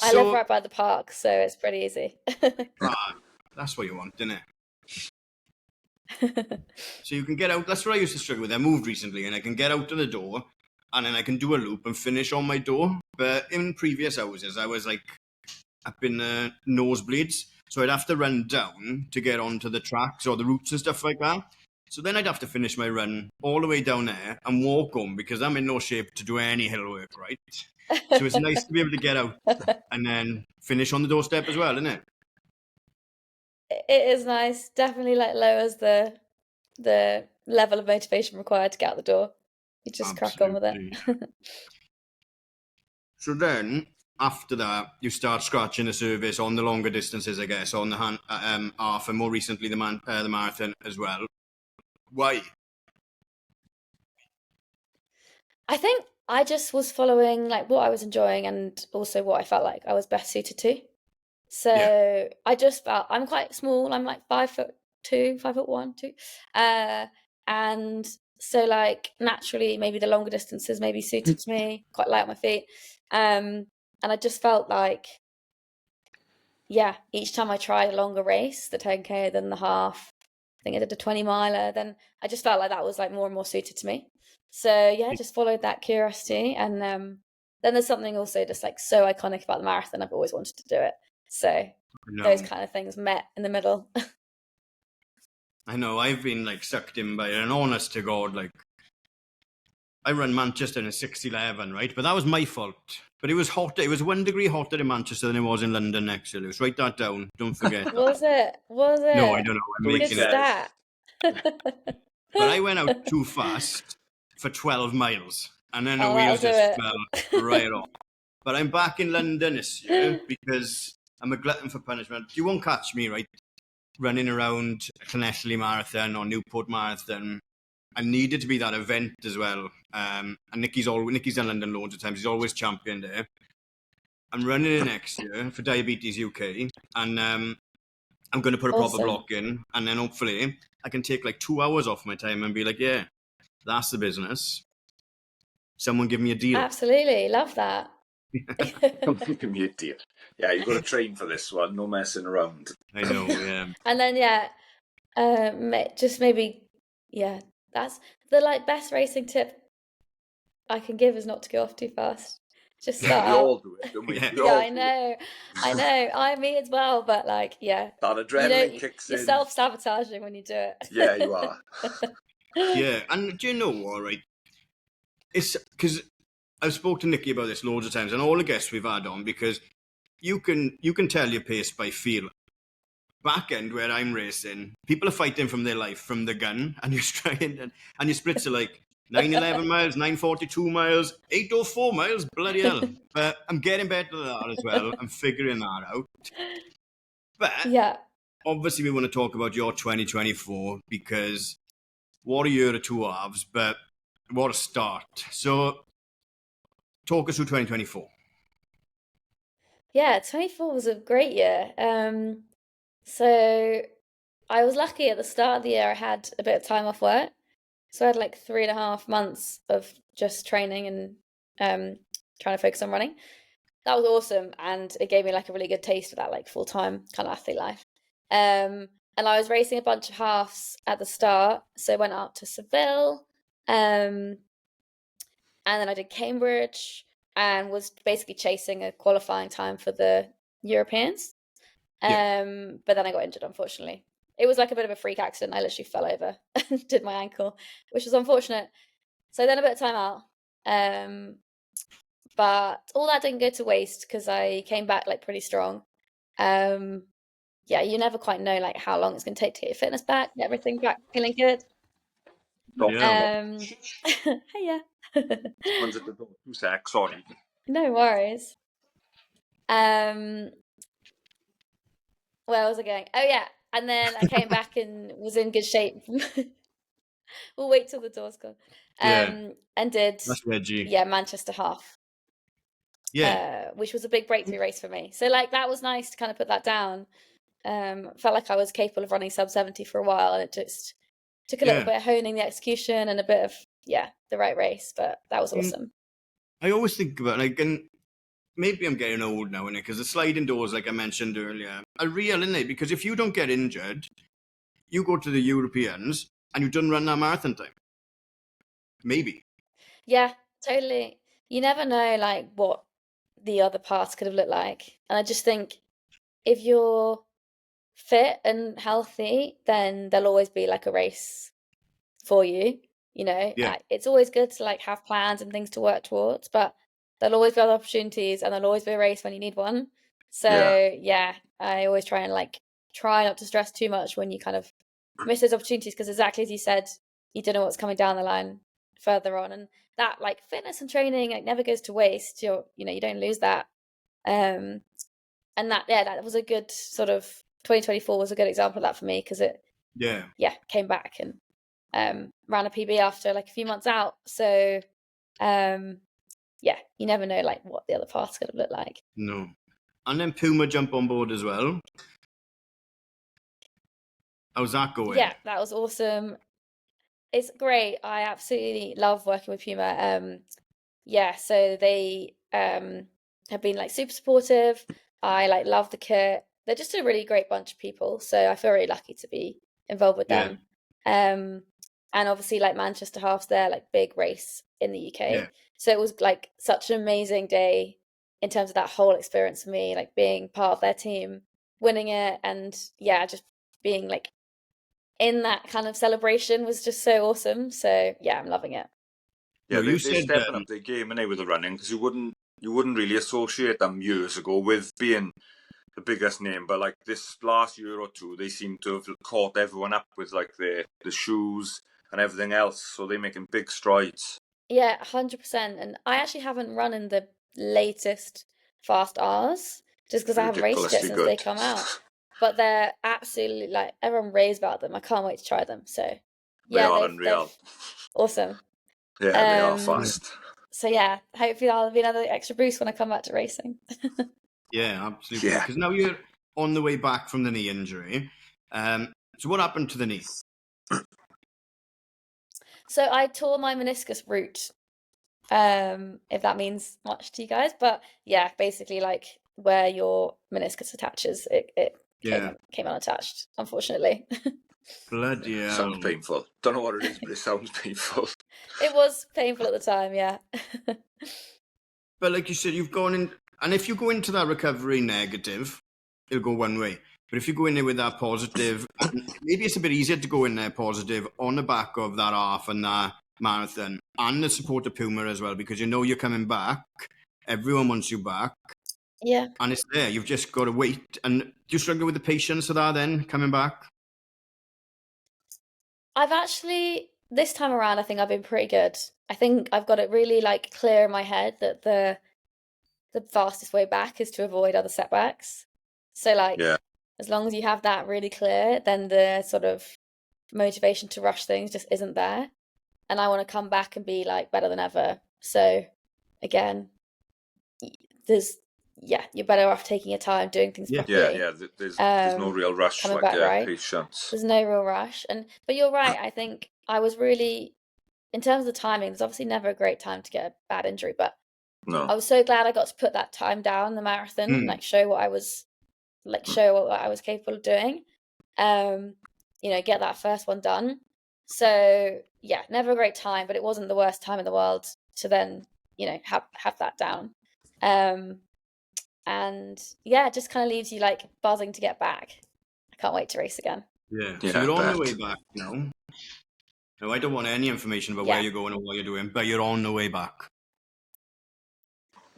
I live right by the park, so it's pretty easy. That's what you want, isn't it? So you can get out. That's what I used to struggle with. I moved recently, and I can get out to the door, and then I can do a loop and finish on my door. But in previous houses, I was up in the nosebleeds, so I'd have to run down to get onto the tracks or the routes and stuff like that. So then I'd have to finish my run all the way down there and walk home, because I'm in no shape to do any hill work, right? So it's nice to be able to get out and then finish on the doorstep as well, isn't it? It is nice. Definitely lowers the level of motivation required to get out the door. You just crack on with it. So then, after that, you start scratching the surface on the longer distances, I guess, on the half, and more recently the marathon as well. Why? I think I just was following like what I was enjoying and also what I felt like I was best suited to. So I just felt I'm quite small. I'm like 5'2", 5'1", 2. And so like naturally maybe the longer distances maybe suited to me, quite light on my feet. And I just felt like, yeah, each time I tried a longer race, the 10K, then the half, I think I did a 20 miler, then I just felt like that was like more and more suited to me. So yeah, I just followed that curiosity. And then there's something also just like so iconic about the marathon. I've always wanted to do it. So those kind of things met in the middle. I know, I've been like sucked in by it, and honest to God, like I ran Manchester in a 6:11, right? But that was my fault. But it was hotter. It was 1 degree hotter in Manchester than it was in London next year. Lewis, write that down. Don't forget that. Was it? No, I don't know. I'm Good making it. stat. But I went out too fast for 12 miles, and then the Oh, wheels that'll just do it. fell right off. But I'm back in London this year because I'm a glutton for punishment. You won't catch me, right, running around Llanelli Marathon or Newport Marathon. I needed to be that event as well. And Nicky's done London loads of times. He's always championed there. I'm running it next year for Diabetes UK, and I'm going to put a proper Awesome. block in, and then hopefully I can take like 2 hours off my time and be like, yeah, that's the business. Someone give me a deal. Absolutely. Love that. Give me a deal. Yeah, you've got to train for this one. No messing around. I know, yeah. And then, just maybe, that's the like best racing tip I can give is not to go off too fast. Just start We out. all do it, don't we? Yeah. We all I do know. I me as well, but like, yeah. That adrenaline kicks You're in. self-sabotaging when you do it. Yeah, you are. Yeah, and do you know what, right? It's because I've spoken to Nicky about this loads of times, and all the guests we've had on, because you can tell your pace by feel. Back end where I'm racing, people are fighting from their life, from the gun, and you're trying, and your splits are like 9:11 miles, 9:42 miles, 8:04 miles, bloody hell. But I'm getting better at that as well. I'm figuring that out. But Yeah. obviously we want to talk about your 2024, because what a year of two halves, but what a start. So talk us through 2024. Yeah, 24 was a great year. So I was lucky at the start of the year. I had a bit of time off work, so I had like 3.5 months of just training and trying to focus on running. That was awesome, and it gave me like a really good taste of that like full-time kind of athlete life. And I was racing a bunch of halves at the start, so I went out to Seville, and then I did Cambridge and was basically chasing a qualifying time for the Europeans. But then I got injured, unfortunately. It was like a bit of a freak accident. I literally fell over and did my ankle, which was unfortunate. So then a bit of time out. But all that didn't go to waste because I came back like pretty strong. Yeah, you never quite know like how long it's going to take to get your fitness back, get everything back feeling good. Yeah. Hiya. Someone's at the door. 2 secs, sorry. No worries. Where was I going? Oh yeah, and then I came back and was in good shape. We'll wait till the door's gone. And did That's veggie. Manchester half. Yeah. Which was a big breakthrough race for me. So like that was nice to kind of put that down. Felt like I was capable of running sub 70 for a while, and it just took a little bit of honing the execution and a bit of the right race, but that was awesome. I always think about like, and maybe I'm getting old now, innit? Because the sliding doors, like I mentioned earlier, are real, innit? Because if you don't get injured, you go to the Europeans and you don't run that marathon time. Maybe. Yeah, totally. You never know like what the other paths could have looked like. And I just think if you're fit and healthy, then there'll always be like a race for you. You know, it's always good to like have plans and things to work towards, but there'll always be other opportunities and there'll always be a race when you need one. So I always try and like try not to stress too much when you kind of miss those opportunities, because exactly as you said, you don't know what's coming down the line further on, and that like fitness and training like never goes to waste. You don't lose that. And that was a good sort of 2024 was a good example of that for me, because it came back and ran a PB after like a few months out. So yeah, you never know like what the other path's going to look like. No. And then Puma jump on board as well. How's that going? Yeah, that was awesome. It's great. I absolutely love working with Puma. Yeah, so they have been like super supportive. I like love the kit. They're just a really great bunch of people, so I feel really lucky to be involved with them. And obviously like Manchester Half's their like big race in the UK. Yeah. So it was like such an amazing day in terms of that whole experience for me, like being part of their team, winning it, and yeah, just being like in that kind of celebration was just so awesome. So yeah, I'm loving it. Yeah, No, they're you said stepping up their game, and with the running, because you wouldn't really associate them years ago with being the biggest name, but like this last year or two, they seem to have caught everyone up with like the shoes and everything else. So they're making big strides. Yeah, 100%. And I actually haven't run in the latest Fast R's just because I haven't raced it Ridiculously since they good. come out. But they're absolutely like everyone raves about them. I can't wait to try them. So They yeah, are unreal. awesome. Yeah, they are fast. So yeah, hopefully that'll be another extra boost when I come back to racing. Yeah, absolutely. Yeah. Because now you're on the way back from the knee injury. So what happened to the knee? So I tore my meniscus root, if that means much to you guys. But yeah, basically like where your meniscus attaches, it came unattached, unfortunately. Bloody hell. Sounds painful. Don't know what it is, but it sounds painful. It was painful at the time, yeah. But like you said, you've gone in, and if you go into that recovery negative, it'll go one way. But if you go in there with that positive, maybe it's a bit easier to go in there positive on the back of that half and that marathon and the support of Puma as well, because you know you're coming back. Everyone wants you back. Yeah. And it's there. You've just got to wait. And do you struggle with the patience of that then, coming back? I've actually, this time around, I think I've been pretty good. I think I've got it really like clear in my head that the fastest way back is to avoid other setbacks. So like, as long as you have that really clear, then the sort of motivation to rush things just isn't there. And I want to come back and be like better than ever. So again, you're better off taking your time, doing things properly. Yeah. There's no real rush, coming like back, right? patience. There's no real rush. But you're right. I think I was really, in terms of the timing, there's obviously never a great time to get a bad injury, but no. I was so glad I got to put that time down in the marathon and like show what I was capable of doing. Get that first one done. So yeah, never a great time, but it wasn't the worst time in the world to then, have that down. And yeah, it just kind of leaves you like buzzing to get back. I can't wait to race again. Yeah. So you're on the way back now. No, I don't want any information about where you're going or what you're doing, but you're on the way back.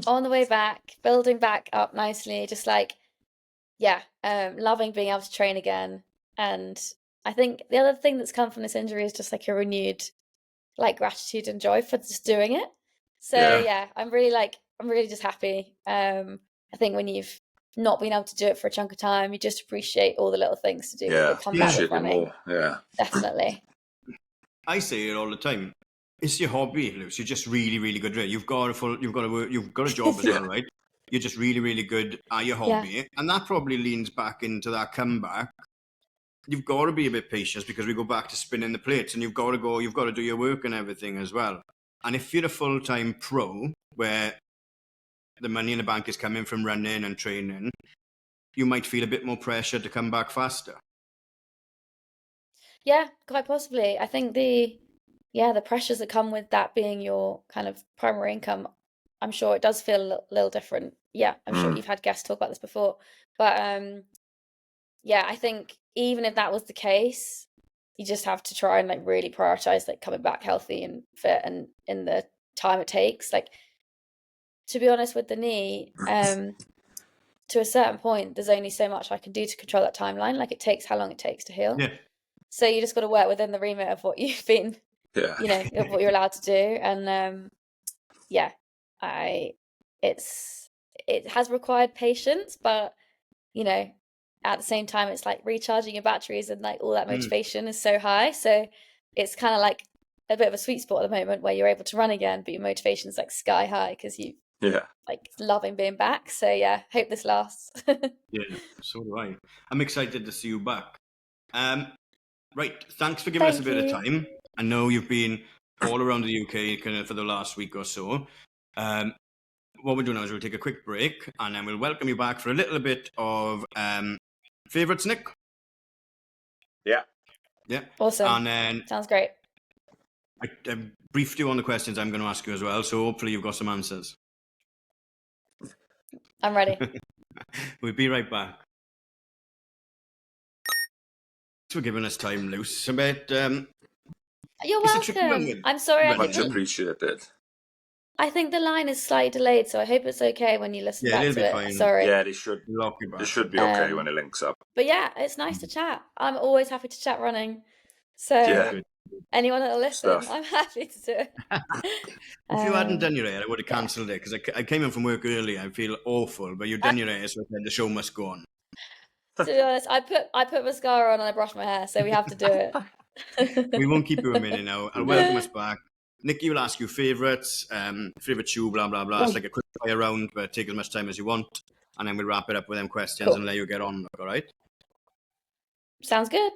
On the way back, building back up nicely, just like, loving being able to train again. And I think the other thing that's come from this injury is just like a renewed like gratitude and joy for just doing it. So I'm really just happy. I think when you've not been able to do it for a chunk of time, you just appreciate all the little things to do. Yeah, come back with running. More. Yeah, definitely. I say it all the time. It's your hobby, Lucy. You're just really, really good at it. You've got a job as well, right? You're just really, really good at your hobby, and that probably leans back into that comeback. You've got to be a bit patient because we go back to spinning the plates, and you've got to do your work and everything as well. And if you're a full-time pro, where the money in the bank is coming from running and training, you might feel a bit more pressure to come back faster. Yeah, quite possibly. I think the pressures that come with that being your kind of primary income, I'm sure it does feel a little different. Yeah, I'm sure you've had guests talk about this before. But I think even if that was the case, you just have to try and like really prioritize like coming back healthy and fit and in the time it takes. Like, to be honest with the knee, to a certain point, there's only so much I can do to control that timeline. Like, it takes how long it takes to heal. Yeah. So you just got to work within the remit of what you've been, of what you're allowed to do. And it has required patience, but at the same time, it's like recharging your batteries and like all that motivation is so high. So it's kind of like a bit of a sweet spot at the moment where you're able to run again, but your motivation's like sky high because you like loving being back. So yeah, hope this lasts. Yeah, so do I. I'm excited to see you back. Right, thanks for giving us a bit of time. I know you've been all around the UK kind of for the last week or so. What we'll do now is we'll take a quick break and then we'll welcome you back for a little bit of favourites, Nick. Yeah. Awesome. And then sounds great. I briefed you on the questions I'm going to ask you as well, so hopefully you've got some answers. I'm ready. We'll be right back. Thanks for giving us time, Luce. A bit. You're welcome. I'm sorry. Much appreciated. I think the line is slightly delayed, so I hope it's okay when you listen back to it. Fine. Sorry. Yeah, they should be okay when it links up. But yeah, it's nice to chat. I'm always happy to chat running. So anyone that'll listen, I'm happy to do it. If you hadn't done your hair, I would have cancelled it because I came in from work early. I feel awful, but you've done your hair, so the show must go on. To be honest, I put mascara on and I brush my hair, so we have to do it. We won't keep you a minute now. I'll welcome us back. Nikki will ask you favourites, favourite shoe, blah, blah, blah. It's like a quick fire round, but take as much time as you want. And then we'll wrap it up with them questions and let you get on. All right? Sounds good.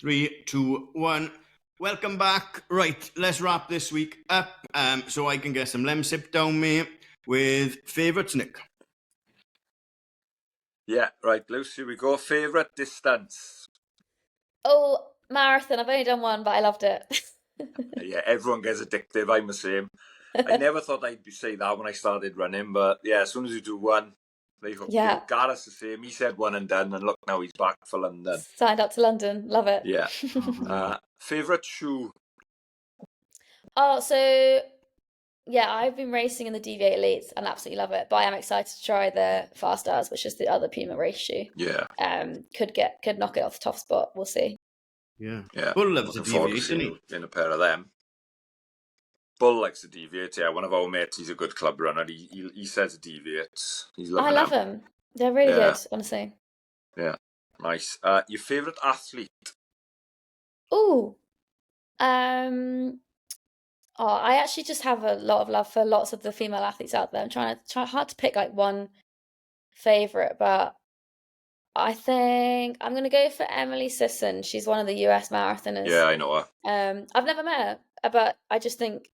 3, 2, 1. Welcome back. Right, let's wrap this week up so I can get some lemsip down me with favourites, Nick. Yeah, right, Lucy, we go. Favourite distance? Oh, marathon. I've only done one, but I loved it. Yeah, everyone gets addictive. I'm the same. I never thought I'd say that when I started running, but yeah, as soon as you do one, they hook you. Gareth's the same. He said one and done, and look, now he's back for London. Signed up to London. Love it. Yeah. Favourite shoe? Oh, so yeah, I've been racing in the DV8 Elites and absolutely love it. But I am excited to try the Fast Stars, which is the other Puma race shoe. Yeah. Could knock it off the top spot. We'll see. Yeah. Yeah. Bull loves the DV8, doesn't he? In a pair of them. Bull likes the DV8. Yeah, one of our mates, he's a good club runner. He says the DV8. He's loving I love them. They're really good, honestly. Yeah. Nice. Your favourite athlete? Ooh. I actually just have a lot of love for lots of the female athletes out there. I'm trying hard to pick like one favourite, but I think I'm gonna go for Emily Sisson. She's one of the US marathoners. Yeah, I know her. I've never met her, but I just think,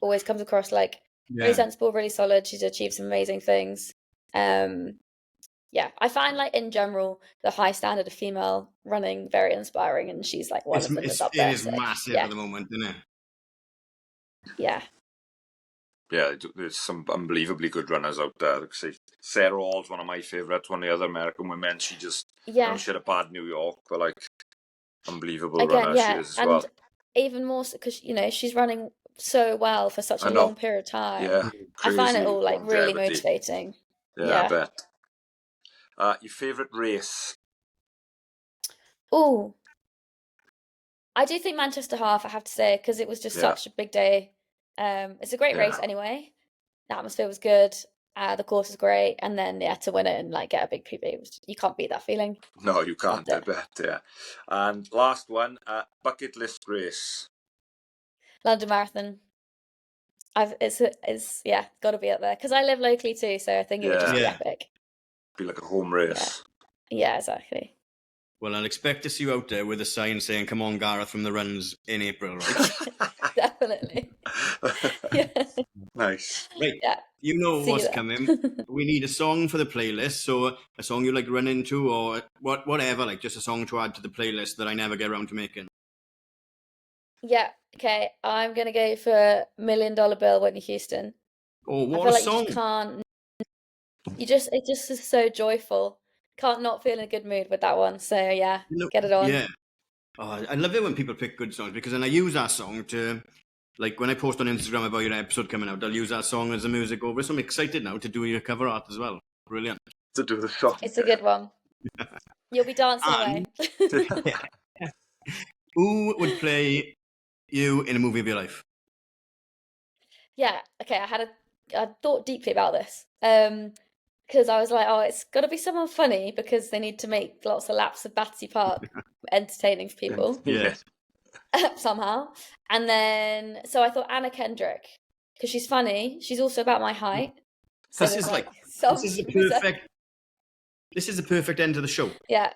always comes across like really sensible, really solid. She's achieved some amazing things. I find like in general the high standard of female running very inspiring, and she's like one of them that's up there. It is massive at the moment, isn't it? Yeah. Yeah, there's some unbelievably good runners out there. Like say, Sarah Hall's one of my favourites, one of the other American women. She just, she had a bad New York, but like, unbelievable runner she is as well. And even more so because, she's running so well for such a long period of time. Yeah, I find it all like really motivating. Yeah, I bet. Your favourite race? Oh, I do think Manchester Half, I have to say, because it was just such a big day. It's a great race anyway. The atmosphere was good. The course was great, and then to win it and like get a big PB, you can't beat that feeling. No, you can't. I bet. Yeah. And last one, bucket list race. London Marathon. It's got to be up there because I live locally too, so I think it would just be epic. Be like a home race. Yeah, exactly. Well, I'll expect to see you out there with a sign saying, "Come on, Gareth," from the runs in April, right? Definitely. Nice. Right. Yeah. You know what's coming. We need a song for the playlist. So a song you like run into or whatever, like just a song to add to the playlist that I never get around to making. Yeah. Okay. I'm going to go for $1 Million Bill, Whitney Houston. Oh, what a song. You can't. It just is so joyful. Can't not feel in a good mood with that one. So yeah, get it on. Yeah. Oh, I love it when people pick good songs because then I use that song to, like when I post on Instagram about your episode coming out, I'll use that song as the music over. So I'm excited now to do your cover art as well. Brilliant. To do the song. It's a good one. You'll be dancing away. Who would play you in a movie of your life? Yeah. Okay. I thought deeply about this. Because I was like, it's got to be someone funny because they need to make lots of laps of Battersea Park entertaining for people. Yeah. somehow. And then, so I thought Anna Kendrick, because she's funny. She's also about my height. So This is there's like some this is the perfect end to the show. Yeah.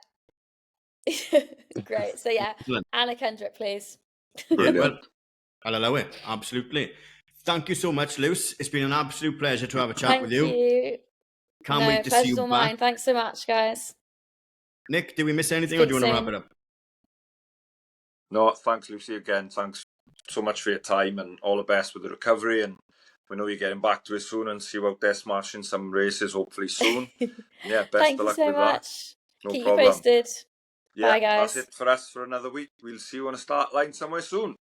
Great. So yeah, Excellent. Anna Kendrick, please. Yeah, well, I'll allow it. Absolutely. Thank you so much, Luce. It's been an absolute pleasure to have a chat with you. Thank you. Can't wait to see pleasure's you all back. mine. Thanks so much, guys. Nick, did we miss anything, or do you want to wrap it up? No, thanks, Lucy, again. Thanks so much for your time, and all the best with the recovery. And we know you're getting back to it soon, and see you out there smashing some races hopefully soon. Yeah, best of luck with that. No Keep problem. you posted. Yeah, Bye, guys. that's it for us for another week. We'll see you on a start line somewhere soon.